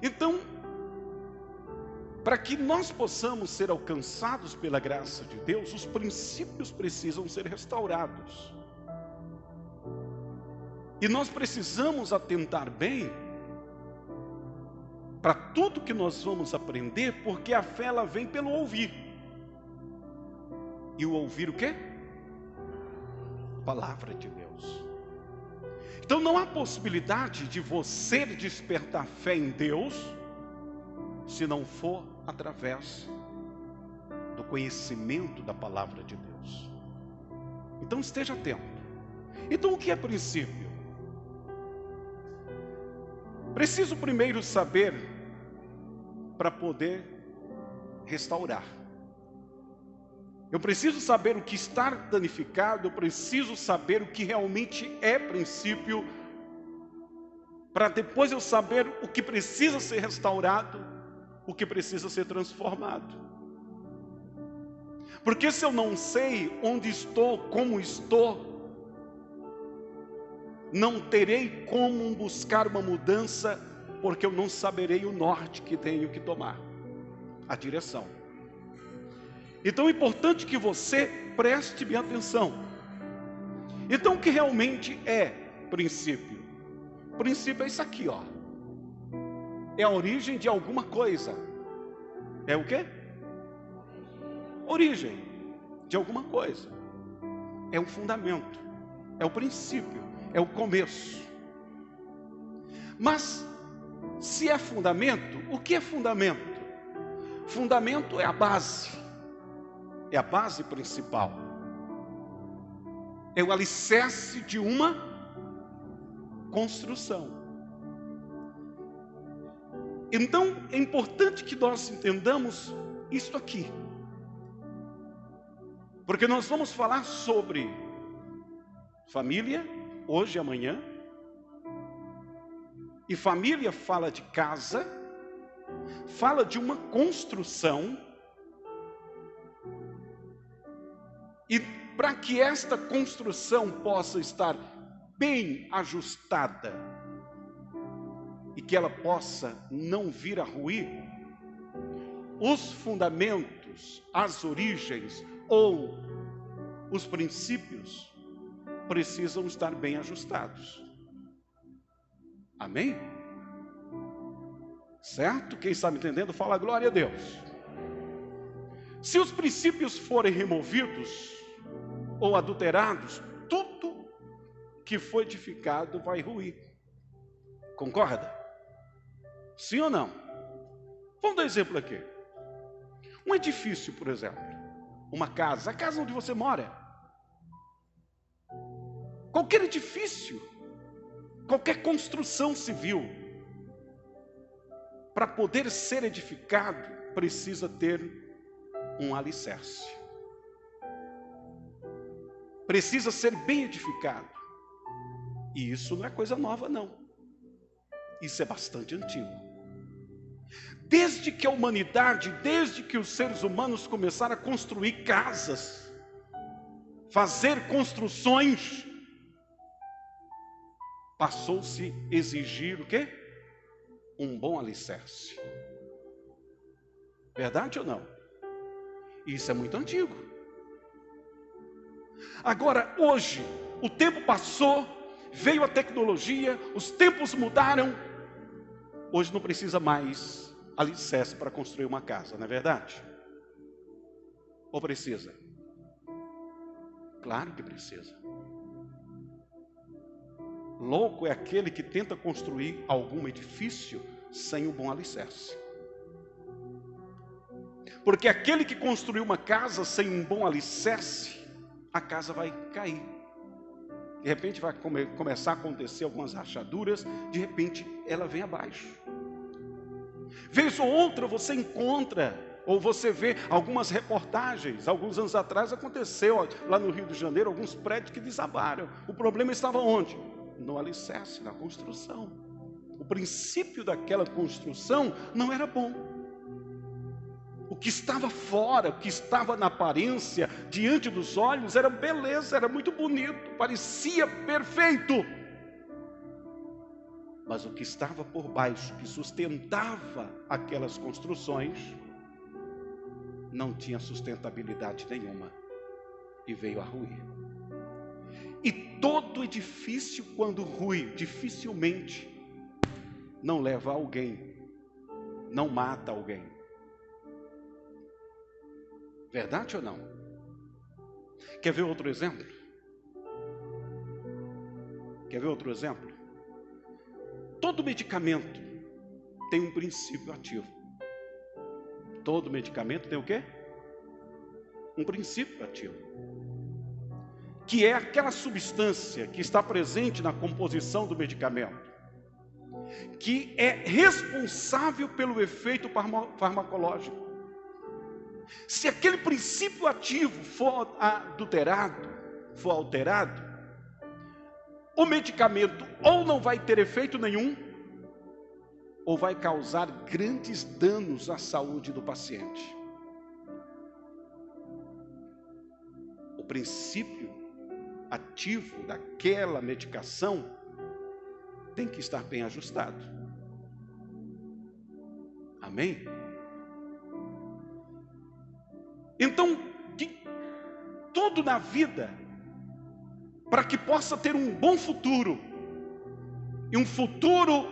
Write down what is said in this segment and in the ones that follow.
Então, para que nós possamos ser alcançados pela graça de Deus, os princípios precisam ser restaurados. E nós precisamos atentar bem para tudo que nós vamos aprender, porque a fé ela vem pelo ouvir. E o ouvir o quê? Palavra de Deus. Então não há possibilidade de você despertar fé em Deus se não for através do conhecimento da palavra de Deus. Então esteja atento. Então o que é princípio? Preciso primeiro saber para poder restaurar. Eu preciso saber o que está danificado, eu preciso saber o que realmente é princípio, para depois eu saber o que precisa ser restaurado, o que precisa ser transformado. Porque se eu não sei onde estou, como estou, não terei como buscar uma mudança, porque eu não saberei o norte que tenho que tomar, a direção. Então é importante que você preste bem atenção. Então o que realmente é princípio? Princípio é isso aqui, ó. É a origem de alguma coisa. É o quê? Origem de alguma coisa. É um fundamento. É o princípio. É o começo. Mas, se é fundamento, o que é fundamento? Fundamento é a base. É a base principal. É o alicerce de uma construção. Então, é importante que nós entendamos isto aqui. Porque nós vamos falar sobre família, hoje e amanhã. E família fala de casa, fala de uma construção. E para que esta construção possa estar bem ajustada e que ela possa não vir a ruir, os fundamentos, as origens ou os princípios precisam estar bem ajustados. Amém? Certo? Quem está me entendendo, fala glória a Deus. Se os princípios forem removidos ou adulterados, tudo que foi edificado vai ruir. Concorda? Sim ou não? Vamos dar exemplo aqui. Um edifício, por exemplo. Uma casa, a casa onde você mora. Qualquer edifício, qualquer construção civil, para poder ser edificado, precisa ter um alicerce. Precisa ser bem edificado. E isso não é coisa nova, não. Isso é bastante antigo. Desde que a humanidade, desde que os seres humanos começaram a construir casas, fazer construções, passou-se a exigir o quê? Um bom alicerce. Verdade ou não? Isso é muito antigo. Agora, hoje, o tempo passou, veio a tecnologia, os tempos mudaram. Hoje não precisa mais alicerce para construir uma casa, não é verdade? Ou precisa? Claro que precisa. Louco é aquele que tenta construir algum edifício sem um bom alicerce. Porque aquele que construiu uma casa sem um bom alicerce, a casa vai cair. De repente vai começar a acontecer algumas rachaduras, de repente ela vem abaixo. Vez ou outra você encontra, ou você vê algumas reportagens, alguns anos atrás aconteceu lá no Rio de Janeiro, alguns prédios que desabaram. O problema estava onde? No alicerce, na construção. O princípio daquela construção não era bom. O que estava fora, o que estava na aparência, diante dos olhos, era beleza, era muito bonito, parecia perfeito. Mas o que estava por baixo, que sustentava aquelas construções, não tinha sustentabilidade nenhuma e veio a ruir. E todo edifício, quando rui, dificilmente não leva alguém, não mata alguém. Verdade ou não? Quer ver outro exemplo? Quer ver outro exemplo? Todo medicamento tem um princípio ativo. Todo medicamento tem o quê? Um princípio ativo. Que é aquela substância que está presente na composição do medicamento, que é responsável pelo efeito farmacológico. Se aquele princípio ativo for adulterado, for alterado, o medicamento ou não vai ter efeito nenhum, ou vai causar grandes danos à saúde do paciente. O princípio ativo daquela medicação tem que estar bem ajustado. Amém? Então, tudo na vida, para que possa ter um bom futuro, e um futuro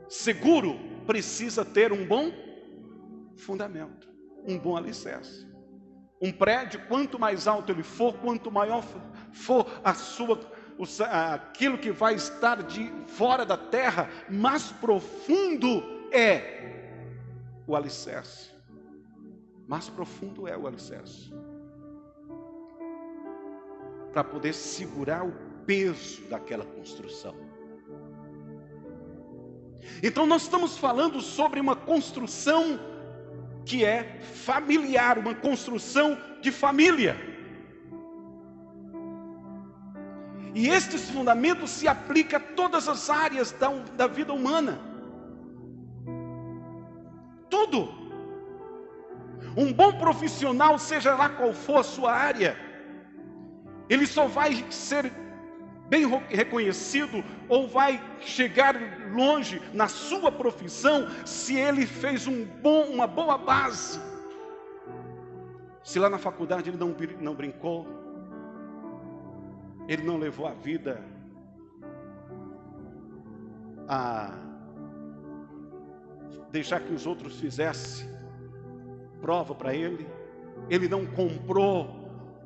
seguro, precisa ter um bom fundamento, um bom alicerce. Um prédio, quanto mais alto ele for, quanto maior for aquilo que vai estar de fora da terra, mais profundo é o alicerce. Mais profundo é o alicerce. Para poder segurar o peso daquela construção. Então nós estamos falando sobre uma construção que é familiar, uma construção de família. E estes fundamentos se aplicam a todas as áreas da vida humana. Tudo. Um bom profissional, seja lá qual for a sua área, ele só vai ser bem reconhecido ou vai chegar longe na sua profissão se ele fez uma boa base. Se lá na faculdade ele não brincou, ele não levou a vida a deixar que os outros fizessem prova para ele, ele não comprou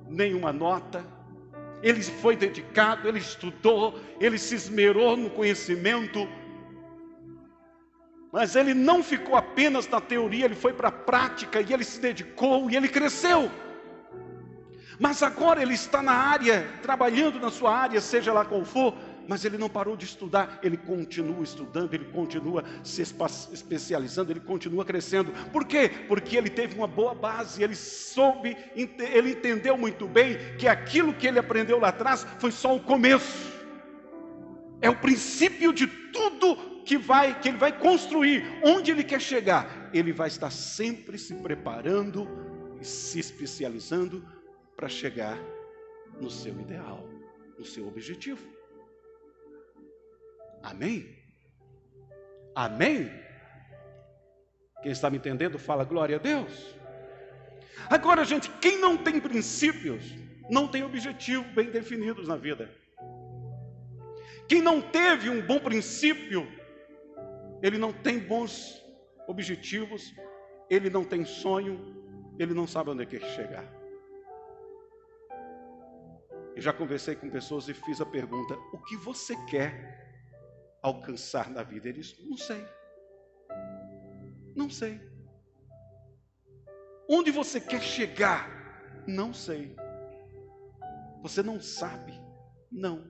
nenhuma nota, ele foi dedicado, ele estudou, ele se esmerou no conhecimento, mas ele não ficou apenas na teoria, ele foi para a prática, e ele se dedicou, e ele cresceu. Mas agora ele está na área, trabalhando na sua área, seja lá qual for, mas ele não parou de estudar, ele continua estudando, ele continua se especializando, ele continua crescendo. Por quê? Porque ele teve uma boa base, ele entendeu muito bem que aquilo que ele aprendeu lá atrás foi só o começo. É o princípio de tudo que ele vai construir. Onde ele quer chegar, ele vai estar sempre se preparando e se especializando para chegar no seu ideal, no seu objetivo. Amém? Amém? Quem está me entendendo, fala glória a Deus. Agora, gente, quem não tem princípios, não tem objetivos bem definidos na vida. Quem não teve um bom princípio, ele não tem bons objetivos, ele não tem sonho, ele não sabe onde quer chegar. Eu já conversei com pessoas e fiz a pergunta: o que você quer alcançar na vida? Eles: não sei. Não sei. Onde você quer chegar? Não sei. Você não sabe? Não.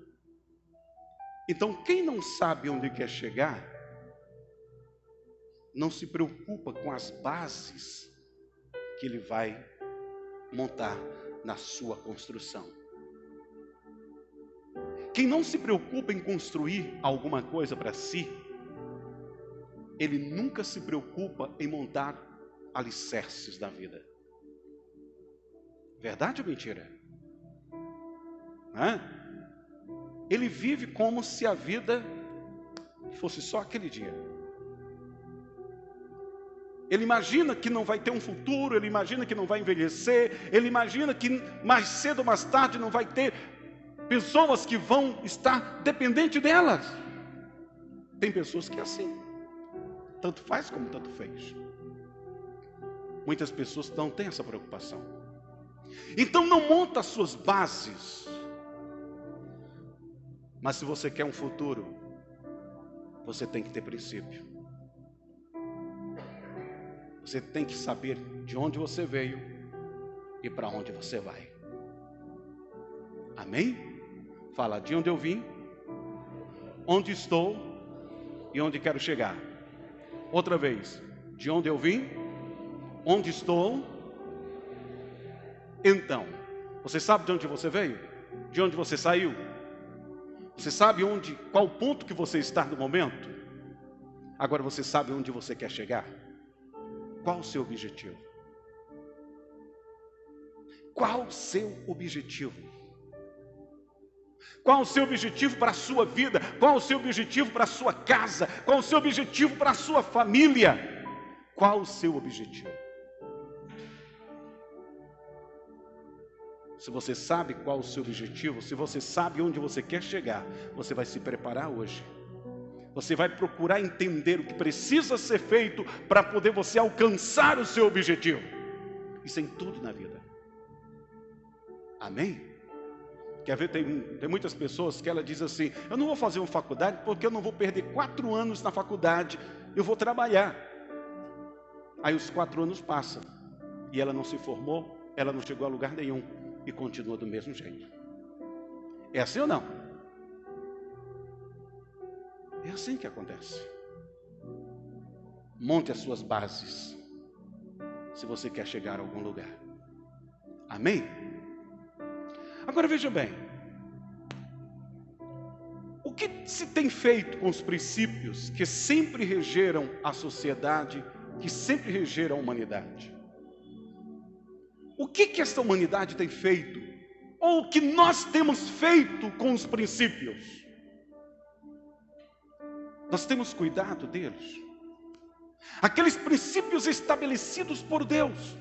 Então, quem não sabe onde quer chegar, não se preocupa com as bases que ele vai montar na sua construção. Quem não se preocupa em construir alguma coisa para si, ele nunca se preocupa em montar alicerces da vida. Verdade ou mentira? Ele vive como se a vida fosse só aquele dia. Ele imagina que não vai ter um futuro, ele imagina que não vai envelhecer, ele imagina que mais cedo ou mais tarde não vai ter pessoas que vão estar dependentes delas. Tem pessoas que é assim, tanto faz como tanto fez. Muitas pessoas não têm essa preocupação. Então não monta as suas bases. Mas se você quer um futuro, você tem que ter princípio. Você tem que saber de onde você veio e para onde você vai. Amém? Fala, de onde eu vim, onde estou e onde quero chegar. Outra vez, de onde eu vim, onde estou. Então, você sabe de onde você veio? De onde você saiu? Você sabe qual o ponto que você está no momento? Agora você sabe onde você quer chegar? Qual o seu objetivo? Qual o seu objetivo? Qual o seu objetivo para a sua vida? Qual o seu objetivo para a sua casa? Qual o seu objetivo para a sua família? Qual o seu objetivo? Se você sabe qual o seu objetivo, se você sabe onde você quer chegar, você vai se preparar hoje. Você vai procurar entender o que precisa ser feito para poder você alcançar o seu objetivo. Isso em tudo na vida. Amém? Quer ver, tem muitas pessoas que ela diz assim, eu não vou fazer uma faculdade porque eu não vou perder 4 anos na faculdade, eu vou trabalhar. Aí os 4 anos passam e ela não se formou, ela não chegou a lugar nenhum e continua do mesmo jeito. É assim ou não? É assim que acontece. Monte as suas bases, se você quer chegar a algum lugar. Amém? Agora veja bem, o que se tem feito com os princípios que sempre regeram a sociedade, que sempre regeram a humanidade? O que esta humanidade tem feito? Ou o que nós temos feito com os princípios? Nós temos cuidado deles. Aqueles princípios estabelecidos por Deus.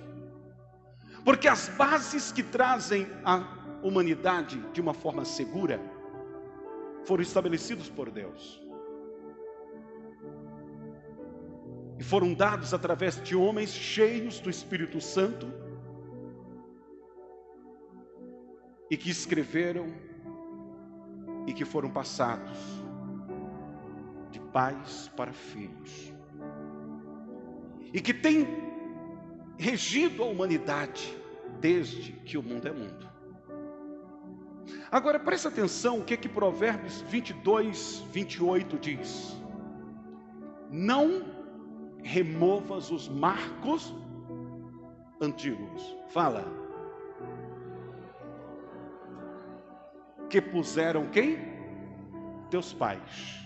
Porque as bases que trazem a humanidade de uma forma segura foram estabelecidos por Deus. E foram dados através de homens cheios do Espírito Santo e que escreveram e que foram passados de pais para filhos, e que tem regido a humanidade desde que o mundo é mundo. Agora presta atenção o que Provérbios 22, 28 diz. Não removas os marcos antigos. Fala. Que puseram quem? Teus pais.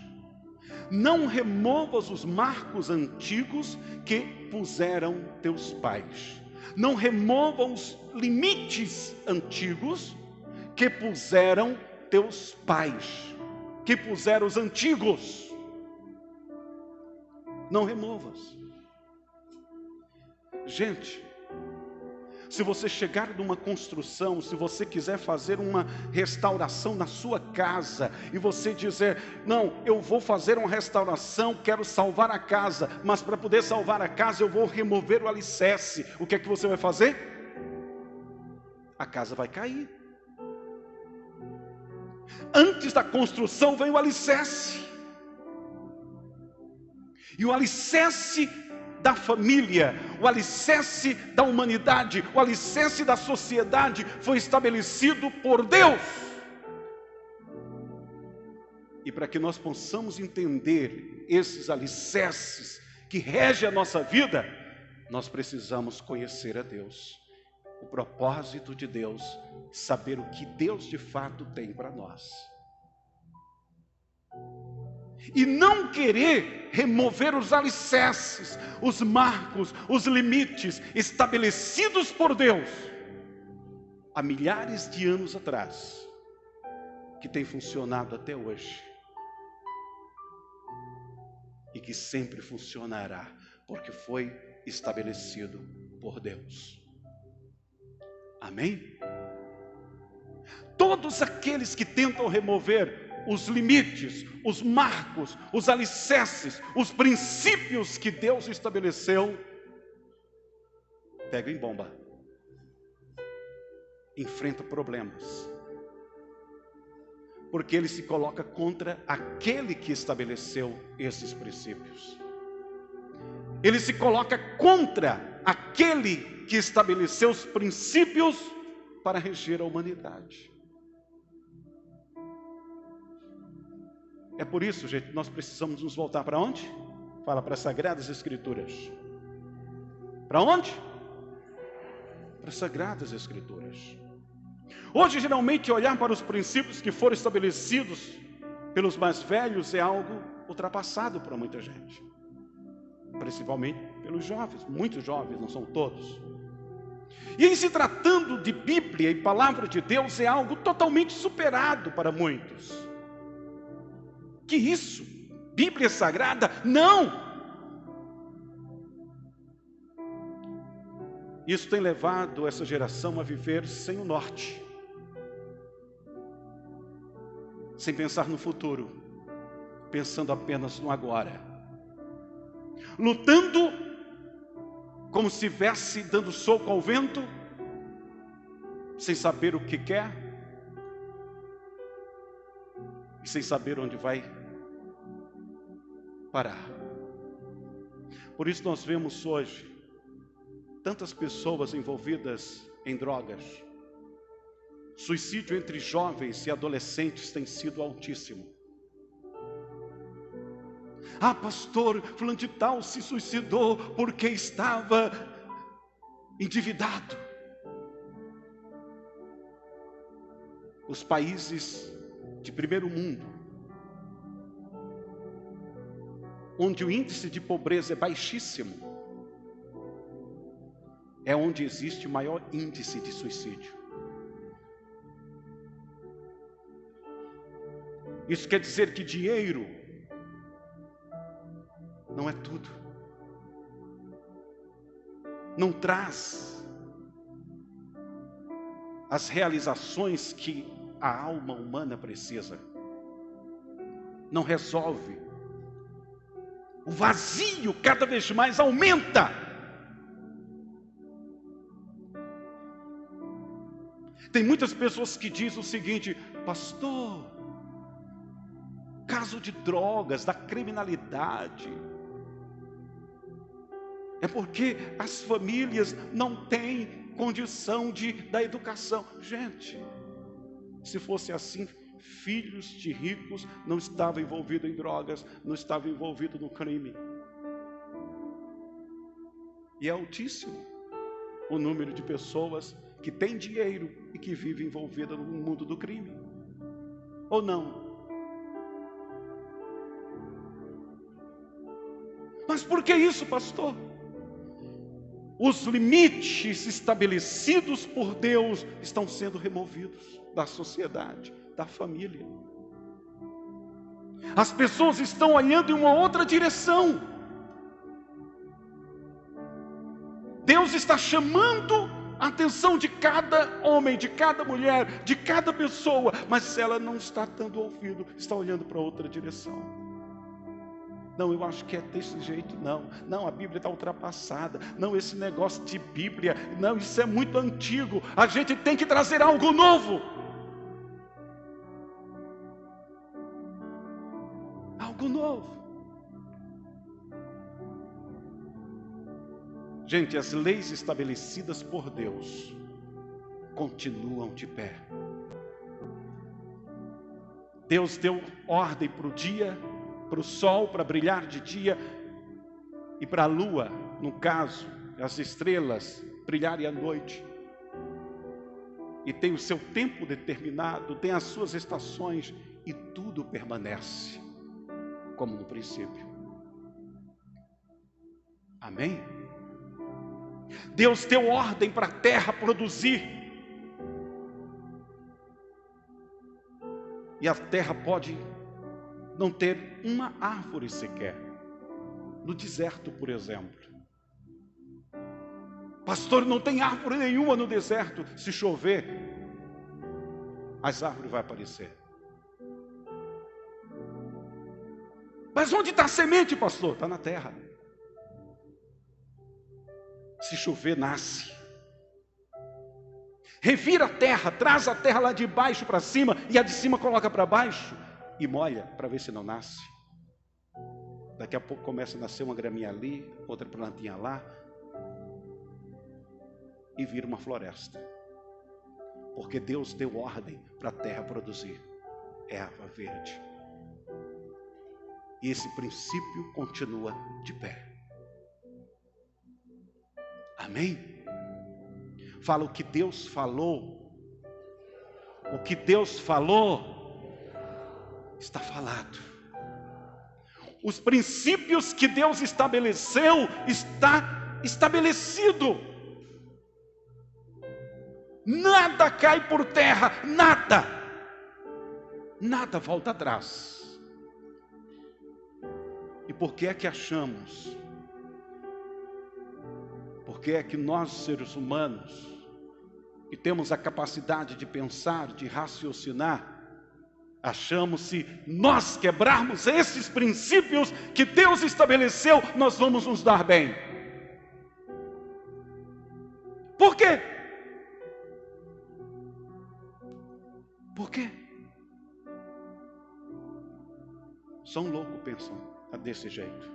Não removas os marcos antigos que puseram teus pais. Não removam os limites antigos que puseram teus pais, que puseram os antigos. Não removas. Gente, se você chegar numa construção, se você quiser fazer uma restauração na sua casa, e você dizer, não, eu vou fazer uma restauração, quero salvar a casa, mas para poder salvar a casa eu vou remover o alicerce, o que é que você vai fazer? A casa vai cair. Antes da construção vem o alicerce. E o alicerce da família, o alicerce da humanidade, o alicerce da sociedade foi estabelecido por Deus. E para que nós possamos entender esses alicerces que regem a nossa vida, nós precisamos conhecer a Deus, o propósito de Deus, saber o que Deus de fato tem para nós. E não querer remover os alicerces, os marcos, os limites estabelecidos por Deus há milhares de anos atrás, que tem funcionado até hoje. e que sempre funcionará, porque foi estabelecido por Deus. Amém? Todos aqueles que tentam remover os limites, os marcos, os alicerces, os princípios que Deus estabeleceu, pegam em bomba, enfrentam problemas, porque ele se coloca contra aquele que estabeleceu esses princípios. Ele se coloca contra aquele que estabeleceu os princípios para reger a humanidade. É por isso, gente, nós precisamos nos voltar para onde? Fala, para as Sagradas Escrituras. Para onde? Para as Sagradas Escrituras. Hoje, geralmente, olhar para os princípios que foram estabelecidos pelos mais velhos é algo ultrapassado para muita gente. Principalmente pelos jovens, muitos jovens, não são todos. E em se tratando de Bíblia e Palavra de Deus, é algo totalmente superado para muitos. Que isso? Bíblia Sagrada? Não! Isso tem levado essa geração a viver sem o norte, sem pensar no futuro, pensando apenas no agora, lutando como se estivesse dando soco ao vento, sem saber o que quer e sem saber onde vai parar. Por isso nós vemos hoje tantas pessoas envolvidas em drogas. Suicídio entre jovens e adolescentes tem sido altíssimo. Ah, pastor, fulano de tal se suicidou porque estava endividado. Os países de primeiro mundo, onde o índice de pobreza é baixíssimo, é onde existe o maior índice de suicídio. Isso quer dizer que dinheiro não é tudo. Não traz as realizações que a alma humana precisa. Não resolve. O vazio cada vez mais aumenta. Tem muitas pessoas que dizem o seguinte: pastor, caso de drogas, da criminalidade, é porque as famílias não têm condição da educação. Gente, se fosse assim, filhos de ricos não estavam envolvidos em drogas, não estavam envolvidos no crime. E é altíssimo o número de pessoas que têm dinheiro e que vivem envolvidas no mundo do crime. Ou não? Mas por que isso, pastor? Os limites estabelecidos por Deus estão sendo removidos da sociedade, da família. As pessoas estão olhando em uma outra direção. Deus está chamando a atenção de cada homem, de cada mulher, de cada pessoa, mas ela não está dando ouvido, está olhando para outra direção. Não, eu acho que é desse jeito, não, a Bíblia está ultrapassada, não, esse negócio de Bíblia, não, isso é muito antigo, a gente tem que trazer algo novo. Algo novo. Gente, as leis estabelecidas por Deus continuam de pé. Deus deu ordem para o dia, para o sol, para brilhar de dia, e para a lua, no caso, as estrelas, brilharem à noite. E tem o seu tempo determinado, tem as suas estações, e tudo permanece como no princípio. Amém? Deus deu ordem para a terra produzir, e a terra pode não ter uma árvore sequer, No deserto, por exemplo. Pastor, não tem árvore nenhuma no deserto. Se chover, as árvores vão aparecer. Mas onde está a semente, pastor? Está na terra. Se chover, nasce. Revira a terra, traz a terra lá de baixo para cima, e a de cima coloca para baixo, e molha para ver se não nasce. Daqui a pouco começa a nascer uma graminha ali, outra plantinha lá, e vira uma floresta. Porque Deus deu ordem para a terra produzir erva verde. E esse princípio continua de pé. Amém? Fala o que Deus falou. O que Deus falou está falado. Os princípios que Deus estabeleceu está estabelecido. Nada cai por terra, nada. Nada volta atrás. E por que é que achamos? Por que é que nós, seres humanos, que temos a capacidade de pensar, de raciocinar, achamos se nós quebrarmos esses princípios que Deus estabeleceu, nós vamos nos dar bem? Por quê? Por quê? Só um louco pensa desse jeito.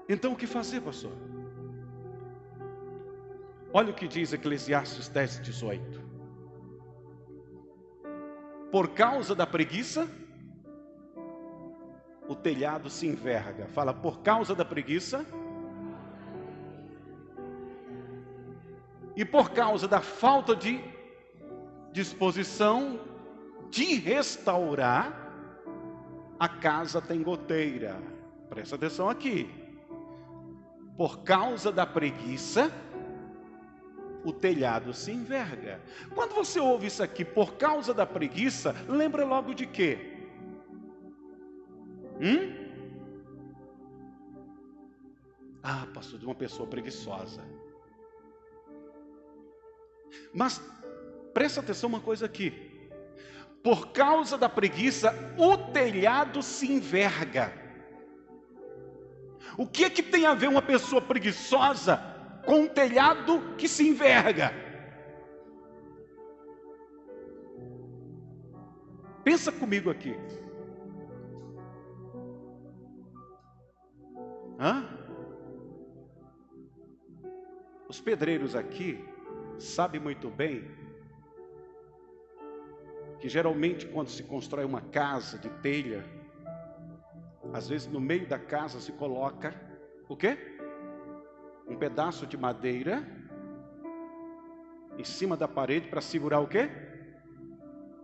Então o que fazer, pastor? Olha o que diz Eclesiastes 10:18. Por causa da preguiça, o telhado se enverga. Fala, por causa da preguiça e por causa da falta de disposição de restaurar, a casa tem goteira. Presta atenção aqui. Por causa da preguiça, o telhado se enverga. Quando você ouve isso aqui, por causa da preguiça, lembra logo de quê? Ah, pastor, de uma pessoa preguiçosa. Mas presta atenção uma coisa aqui. Por causa da preguiça, o telhado se enverga. O que é que tem a ver uma pessoa preguiçosa com um telhado que se enverga? Pensa comigo aqui. Os pedreiros aqui sabem muito bem que geralmente quando se constrói uma casa de telha, às vezes no meio da casa se coloca o quê? Um pedaço de madeira em cima da parede para segurar o quê?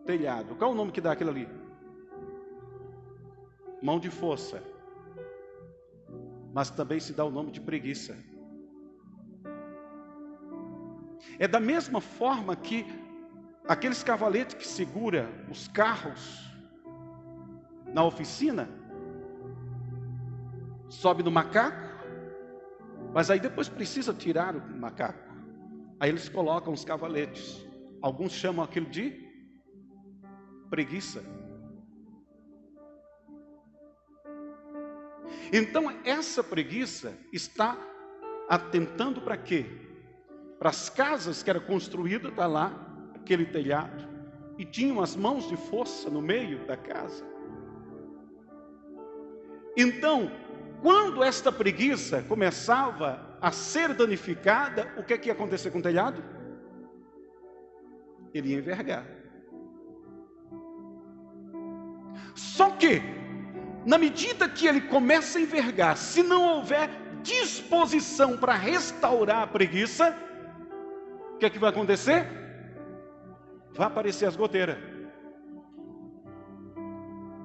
Telhado. Qual é o nome que dá aquilo ali? Mão de força. Mas também se dá o nome de preguiça. É da mesma forma que aqueles cavaletes que seguram os carros na oficina, sobe no macaco, mas aí depois precisa tirar o macaco. Aí eles colocam os cavaletes. Alguns chamam aquilo de preguiça. Então essa preguiça está atentando para quê? Para as casas que eram construídas, está lá aquele telhado, e tinham as mãos de força no meio da casa. Então, quando esta preguiça começava a ser danificada, o que é que ia acontecer com o telhado? Ele ia envergar. Só que, na medida que ele começa a envergar, se não houver disposição para restaurar a preguiça, o que é que vai acontecer? Vai aparecer as goteiras.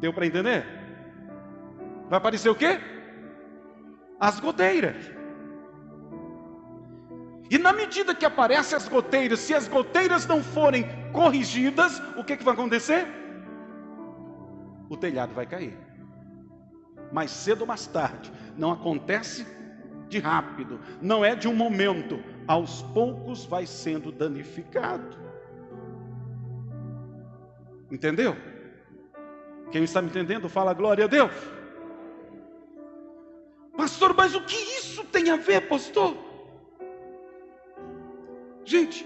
Deu para entender? Vai aparecer o quê? As goteiras. E na medida que aparecem as goteiras, se as goteiras não forem corrigidas, o que vai acontecer? o telhado vai cair. Mais cedo ou mais tarde. Não acontece de rápido, não é de um momento. Aos poucos vai sendo danificado. Entendeu? Quem está me entendendo, fala glória a Deus. Pastor, mas o que isso tem a ver, pastor? Gente,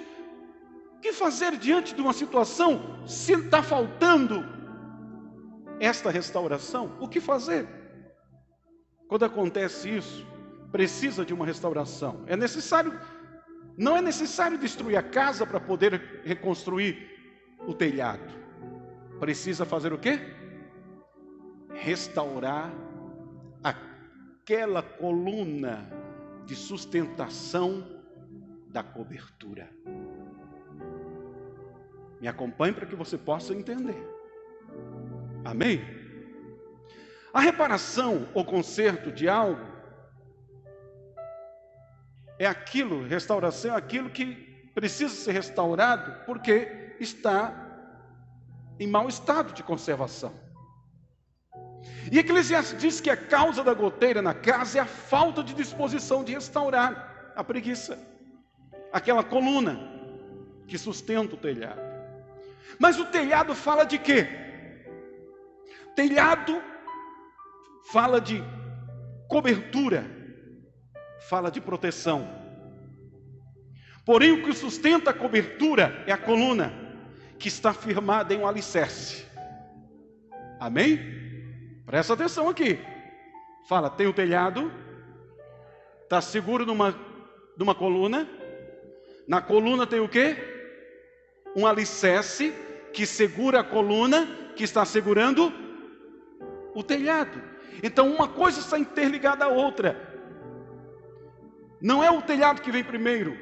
o que fazer diante de uma situação se está faltando esta restauração? O que fazer? Quando acontece isso, precisa de uma restauração. Não é necessário destruir a casa para poder reconstruir o telhado. Precisa fazer o quê? Restaurar aquela coluna de sustentação da cobertura. Me acompanhe para que você possa entender. Amém? A reparação ou conserto de algo é aquilo, restauração é aquilo que precisa ser restaurado porque está em mau estado de conservação. E Eclesiastes diz que a causa da goteira na casa é a falta de disposição de restaurar a preguiça, aquela coluna que sustenta o telhado. Mas o telhado fala de quê? Telhado fala de cobertura, fala de proteção. Porém, o que sustenta a cobertura é a coluna, que está firmada em um alicerce. Amém? Presta atenção aqui. Fala, tem o telhado, está seguro numa coluna. Na coluna tem o quê? Um alicerce que segura a coluna, que está segurando o telhado. Então uma coisa está interligada à outra. Não é o telhado que vem primeiro.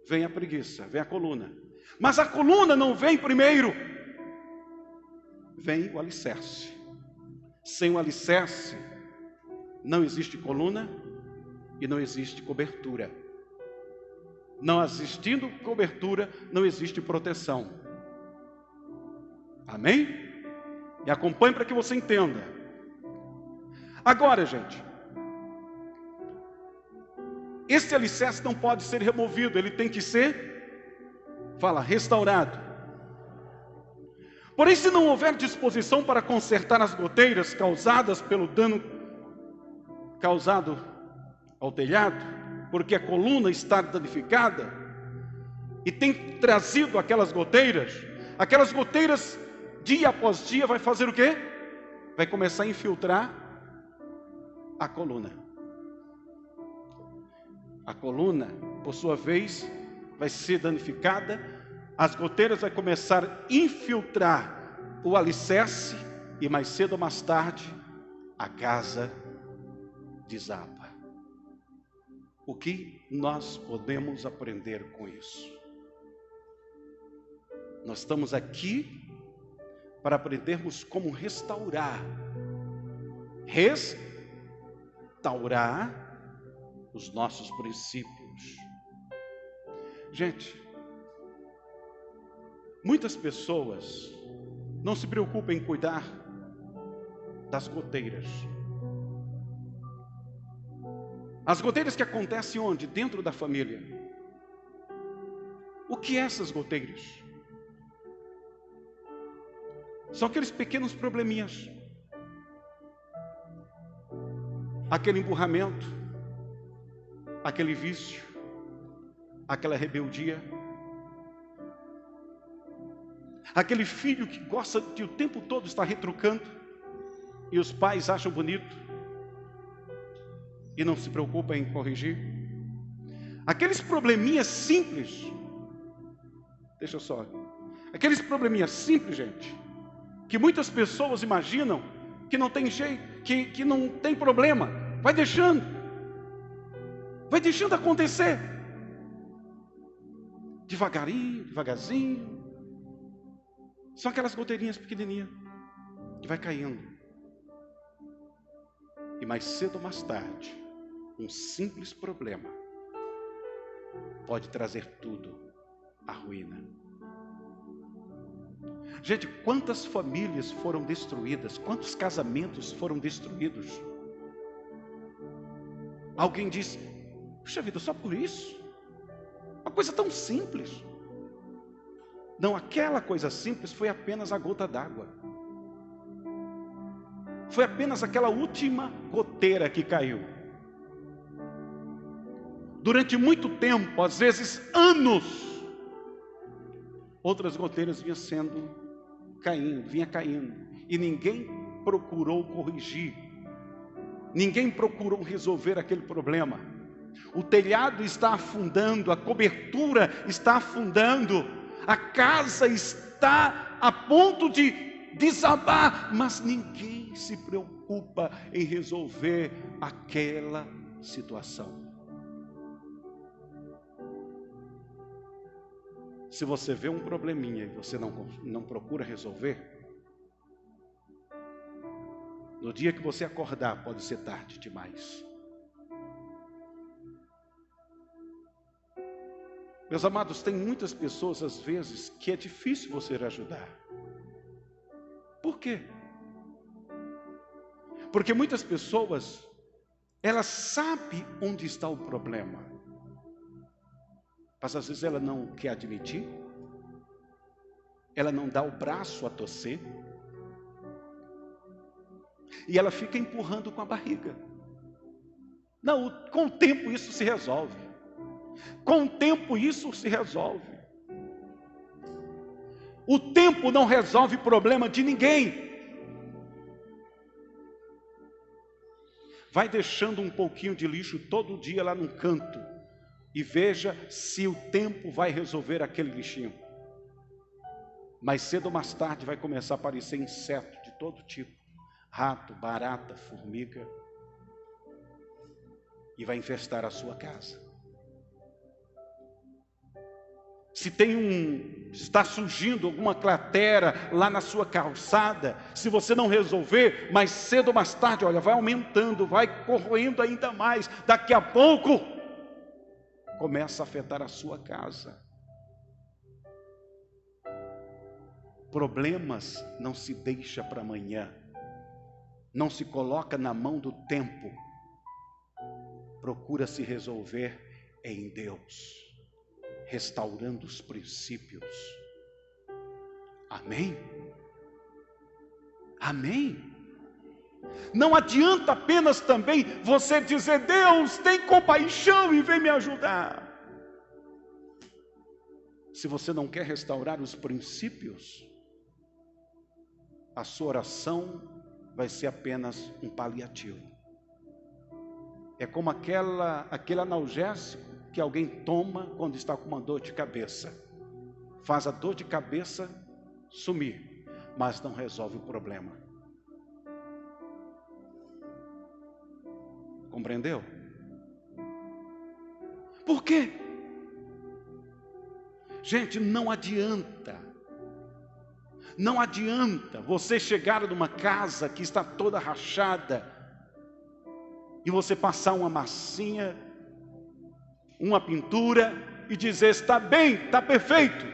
Vem a preguiça, vem a coluna. Mas a coluna não vem primeiro. Vem o alicerce. Sem o alicerce, não existe coluna e não existe cobertura. Não existindo cobertura, não existe proteção. Amém? Me acompanhe para que você entenda. Agora, gente, esse alicerce não pode ser removido, ele tem que ser, restaurado. Porém, se não houver disposição para consertar as goteiras causadas pelo dano causado ao telhado, porque a coluna está danificada e tem trazido aquelas goteiras dia após dia vai fazer o quê? Vai começar a infiltrar a coluna. A coluna, por sua vez, vai ser danificada, as goteiras vão começar a infiltrar o alicerce e mais cedo ou mais tarde a casa desaba. O que nós podemos aprender com isso? Nós estamos aqui para aprendermos como restaurar os nossos princípios. Gente, muitas pessoas não se preocupam em cuidar das goteiras. As goteiras que acontecem onde? Dentro da família. O que é essas goteiras? São aqueles pequenos probleminhas. Aquele emburramento, aquele vício, aquela rebeldia. Aquele filho que gosta de o tempo todo estar retrucando e os pais acham bonito e não se preocupam em corrigir. Aqueles probleminhas simples. Deixa só. Aqueles probleminhas simples, gente, que muitas pessoas imaginam que não tem jeito, que não tem problema. Vai deixando acontecer. Devagarzinho. São aquelas goteirinhas pequenininhas que vai caindo. E mais cedo ou mais tarde, um simples problema pode trazer tudo à ruína. Gente, quantas famílias foram destruídas, quantos casamentos foram destruídos? Alguém diz: puxa vida, só por isso? Uma coisa tão simples. Não, aquela coisa simples foi apenas a gota d'água. Foi apenas aquela última goteira que caiu. Durante muito tempo, às vezes anos, outras goteiras vinha caindo, e ninguém procurou corrigir, ninguém procurou resolver aquele problema. O telhado está afundando, a cobertura está afundando, a casa está a ponto de desabar, mas ninguém se preocupa em resolver aquela situação. Se você vê um probleminha e você não procura resolver, no dia que você acordar pode ser tarde demais. Meus amados, tem muitas pessoas às vezes que é difícil você ajudar. Por quê? Porque muitas pessoas, elas sabem onde está o problema, mas às vezes ela não quer admitir, ela não dá o braço a torcer, e ela fica empurrando com a barriga. Não, com o tempo isso se resolve. Com o tempo isso se resolve. O tempo não resolve problema de ninguém. Vai deixando um pouquinho de lixo todo dia lá num canto e veja se o tempo vai resolver aquele lixinho. Mais cedo ou mais tarde vai começar a aparecer inseto de todo tipo, rato, barata, formiga, e vai infestar a sua casa. Se está surgindo alguma cratera lá na sua calçada, se você não resolver, mais cedo ou mais tarde, olha, vai aumentando, vai corroendo ainda mais. Daqui a pouco, começa a afetar a sua casa. Problemas não se deixa para amanhã, não se coloca na mão do tempo. Procura se resolver em Deus, restaurando os princípios. Amém? Amém? Não adianta apenas também você dizer: Deus, tem compaixão e vem me ajudar. Se você não quer restaurar os princípios, a sua oração vai ser apenas um paliativo. É como aquele analgésico que alguém toma quando está com uma dor de cabeça. Faz a dor de cabeça sumir, mas não resolve o problema. Compreendeu? Por quê? Gente, não adianta você chegar numa casa que está toda rachada e você passar uma massinha, uma pintura e dizer: está bem, está perfeito.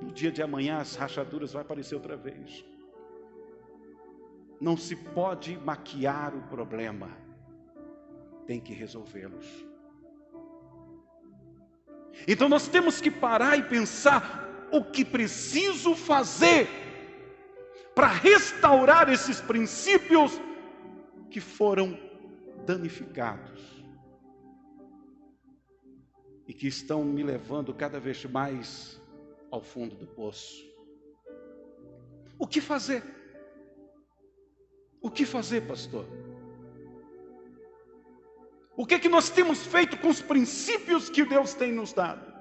No dia de amanhã as rachaduras vão aparecer outra vez. Não se pode maquiar o problema, tem que resolvê-los. Então nós temos que parar e pensar o que preciso fazer para restaurar esses princípios que foram danificados e que estão me levando cada vez mais ao fundo do poço. O que fazer? O que fazer, pastor? O que nós temos feito com os princípios que Deus tem nos dado?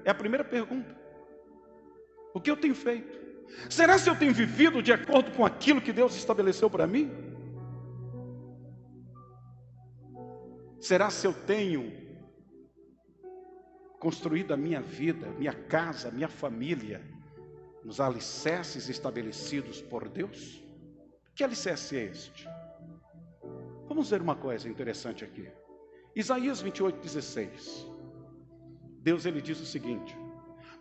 É a primeira pergunta. O que eu tenho feito? Será se eu tenho vivido de acordo com aquilo que Deus estabeleceu para mim? Será se eu tenho construído a minha vida, minha casa, minha família, nos alicerces estabelecidos por Deus? Que alicerce é este? Vamos ver uma coisa interessante aqui. Isaías 28:16. Deus, ele diz o seguinte: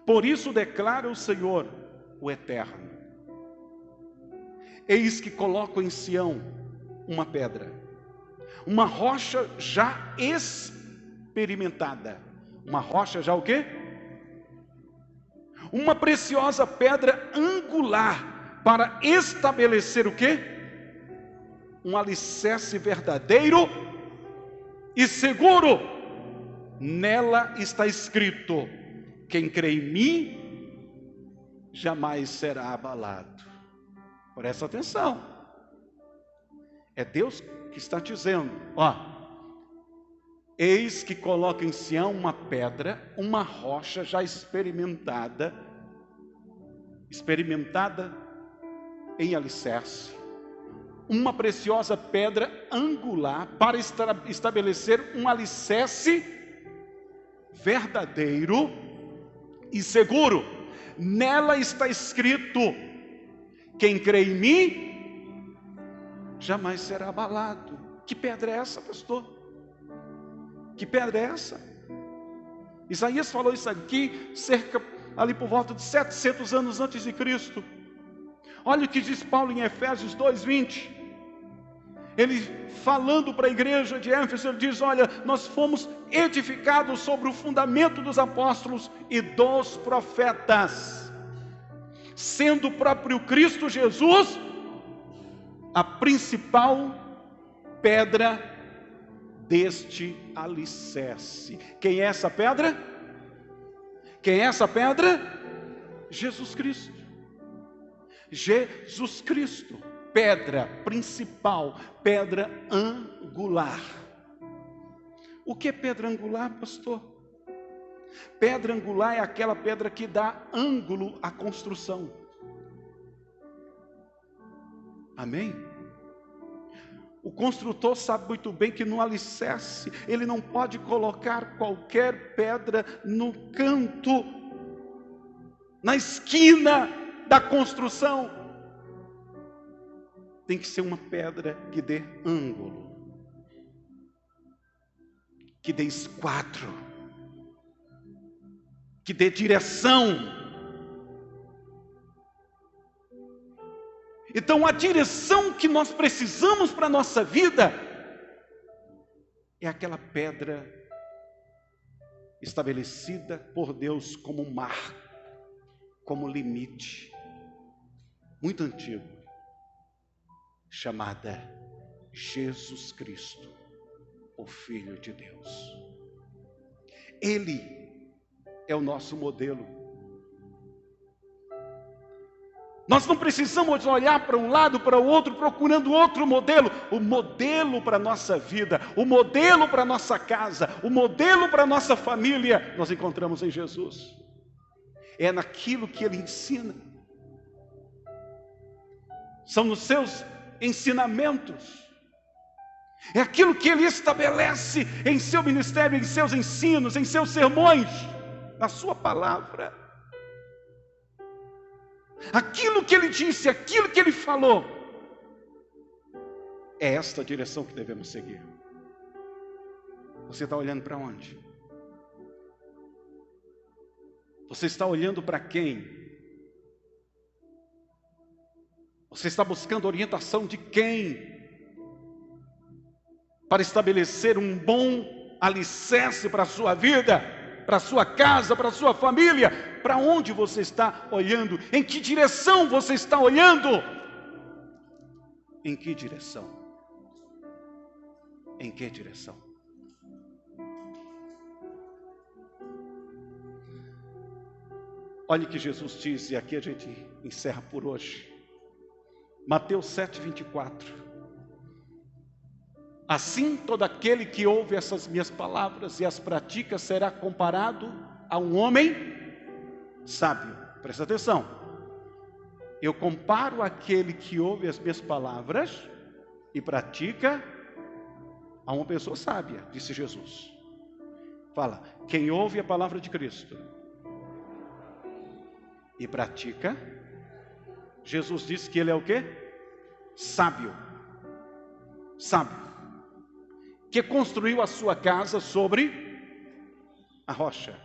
Por isso declara o Senhor, o Eterno: eis que coloco em Sião uma pedra, uma rocha já experimentada. Uma rocha já o quê? Uma preciosa pedra angular, para estabelecer o quê? Um alicerce verdadeiro e seguro. Nela está escrito: quem crê em mim jamais será abalado. Presta atenção. É Deus que está dizendo: eis que coloca em Sião uma pedra, uma rocha já experimentada em alicerce, uma preciosa pedra angular, para estabelecer um alicerce verdadeiro e seguro. Nela está escrito: quem crê em mim jamais será abalado. Que pedra é essa, pastor? Que pedra é essa? Isaías falou isso aqui ali por volta de 700 anos antes de Cristo. Olha o que diz Paulo em Efésios 2:20. Ele falando para a igreja de Éfeso, ele diz: olha, nós fomos edificados sobre o fundamento dos apóstolos e dos profetas, sendo o próprio Cristo Jesus a principal pedra deste alicerce. Quem é essa pedra? Quem é essa pedra? Jesus Cristo. Jesus Cristo, pedra principal, pedra angular. O que é pedra angular, pastor? Pedra angular é aquela pedra que dá ângulo à construção. Amém? O construtor sabe muito bem que no alicerce ele não pode colocar qualquer pedra no canto, na esquina da construção. Tem que ser uma pedra que dê ângulo, que dê esquadro, que dê direção. Então a direção que nós precisamos para a nossa vida é aquela pedra estabelecida por Deus como um marco, como limite, muito antigo, chamada Jesus Cristo, o Filho de Deus. Ele é o nosso modelo. Nós não precisamos olhar para um lado, para o outro, procurando outro modelo. O modelo para a nossa vida, o modelo para a nossa casa, o modelo para a nossa família, nós encontramos em Jesus. É naquilo que Ele ensina. São nos seus ensinamentos. É aquilo que Ele estabelece em seu ministério, em seus ensinos, em seus sermões, na sua palavra. Aquilo que Ele disse, aquilo que Ele falou, é esta direção que devemos seguir. Você está olhando para onde? Você está olhando para quem? Você está buscando orientação de quem? Para estabelecer um bom alicerce para a sua vida, para a sua casa, para a sua família. Para onde você está olhando? Em que direção você está olhando? Em que direção? Em que direção? Olha o que Jesus diz, e aqui a gente encerra por hoje. Mateus 7:24. Assim, todo aquele que ouve essas minhas palavras e as pratica será comparado a um homem sábio. Presta atenção. Eu comparo aquele que ouve as minhas palavras e pratica a uma pessoa sábia, disse Jesus. Fala, quem ouve a palavra de Cristo e pratica, Jesus disse que ele é o quê? Sábio. Sábio. Que construiu a sua casa sobre a rocha.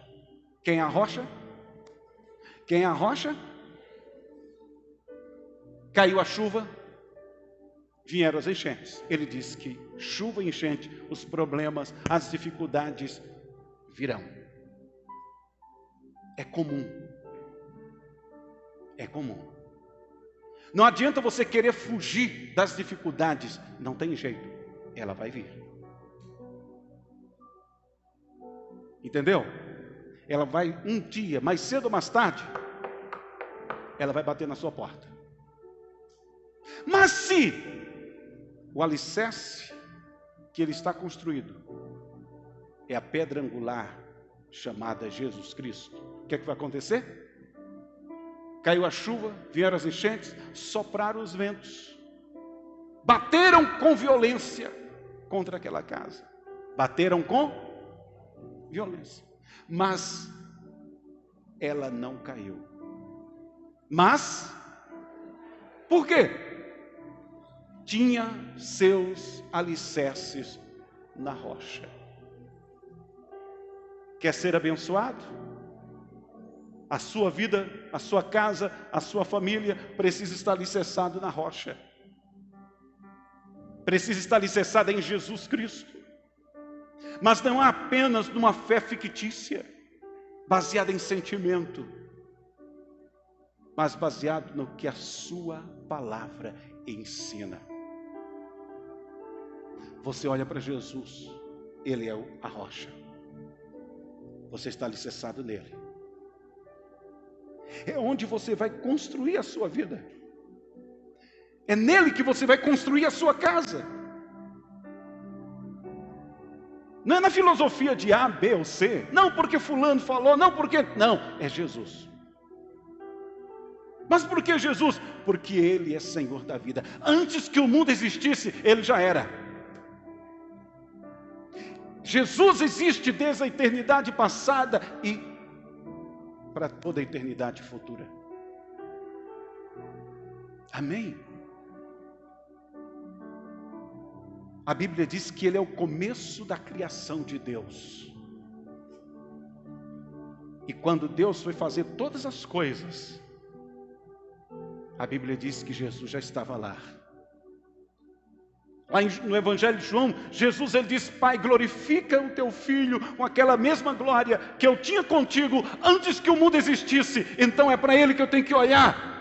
Quem é a rocha? Quem é a rocha? Caiu a chuva, vieram as enchentes. Ele disse que chuva e enchente, os problemas, as dificuldades virão. É comum. É comum. Não adianta você querer fugir das dificuldades. Não tem jeito. Ela vai vir. Entendeu? Ela vai um dia, mais cedo ou mais tarde, ela vai bater na sua porta. Mas se o alicerce que ele está construído é a pedra angular chamada Jesus Cristo, o que é que vai acontecer? Caiu a chuva, vieram as enchentes, sopraram os ventos, bateram com violência contra aquela casa. Bateram com violência. Mas ela não caiu. Mas, por quê? Tinha seus alicerces na rocha. Quer ser abençoado? A sua vida, a sua casa, a sua família precisa estar alicerçado na rocha. Precisa estar alicerçada em Jesus Cristo. Mas não é apenas numa fé fictícia, baseada em sentimento, mas baseado no que a sua palavra ensina. Você olha para Jesus, Ele é a rocha. Você está alicerçado nele. É onde você vai construir a sua vida. É nele que você vai construir a sua casa. Não é na filosofia de A, B ou C. Não porque fulano falou, não porque... Não, é Jesus. Mas por que Jesus? Porque Ele é Senhor da vida. Antes que o mundo existisse, Ele já era. Jesus existe desde a eternidade passada e para toda a eternidade futura. Amém? A Bíblia diz que Ele é o começo da criação de Deus. E quando Deus foi fazer todas as coisas, a Bíblia diz que Jesus já estava lá. Lá no Evangelho de João, Jesus ele diz: Pai, glorifica o teu Filho com aquela mesma glória que eu tinha contigo antes que o mundo existisse. Então é para Ele que eu tenho que olhar.